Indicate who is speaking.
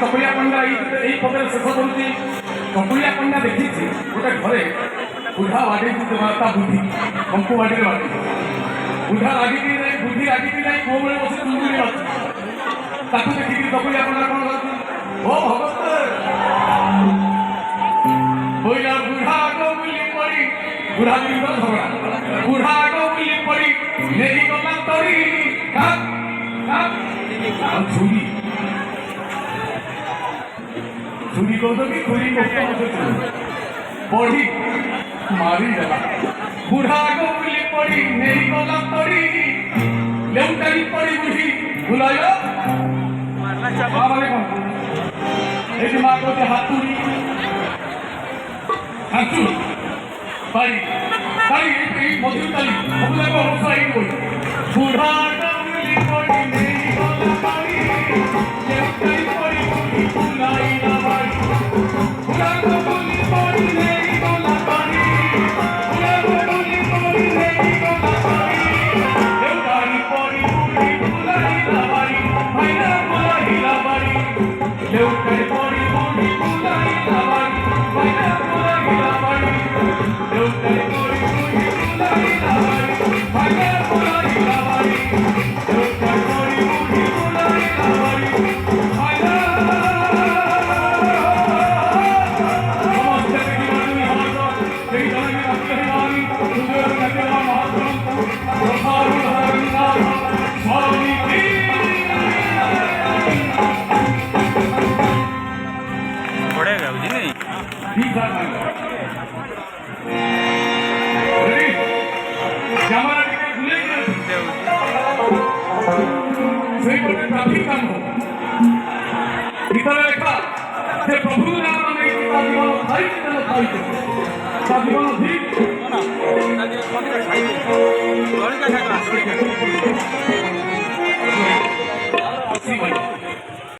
Speaker 1: कपड़िया पंडा यही पदर शेष करुच्ची कपड़िया पंडा देखी गोटे घरे बुढ़ा बाड़ी ता बुद्धि कंकु बाड़ी बाड़ी बुढ़ा लगी बुद्धि लगी नहीं पुओ बेले बस चुंगुड़ी बात ताकू देखिक कपड़िया पंडा कौन कर ओ भगत बोला बुढ़ा आग बुली पड़ी बुढ़ा झगड़ा बुढ़ा आग बुली पड़ी नहीं गला तरी छुरी छुरी को तो भी खुरी को पड़ी मारी देला बुढ़ा आग बुली पड़ी नहीं गला तरी लेउटाई पड़ी बुढ़ी बुलायो मारना चाबा वाले कौन एक मां को हाथुरी हाथु बाई बाई एक मधुर ताली बुला को होसाई कोई बुढ़ा आग बुली पड़ी नहीं गला तरी लेउटाई पड़ी बुढ़ी बुलाई ना बाई बुढ़ा को बुली पड़ी नहीं गला तरी बुढ़ा को बुली पड़ी नहीं गला तरी लेउटाई पड़ी बुढ़ी बुलाई ना बाई भाईना बुलाई ना बाई लेउटाई पड़ी बुढ़ी बुलाई ना बाई भाईना बुलाई ना बाई लेउटाई पड़ी बुढ़ी बुलाई ना बाई भाईना बुलाई ना बाई लेउटाई पड़ी बुढ़ी बुलाई ना बाई भाईना समस्त देखी हाथ जय जय अखिलानी सुंदर नगरा महाप्रभु प्रभारू हरंगा स्वामी की
Speaker 2: पड़ेगा जी नहीं
Speaker 1: ठीक है रेडी कैमरा टिके खुले সেই কোটে ট্রাফিক কাম ভিতরে লেখা যে প্রভু নাম নেই তা জীবন খাইতে না খাইতে তা জীবন ঠিক
Speaker 2: ना ना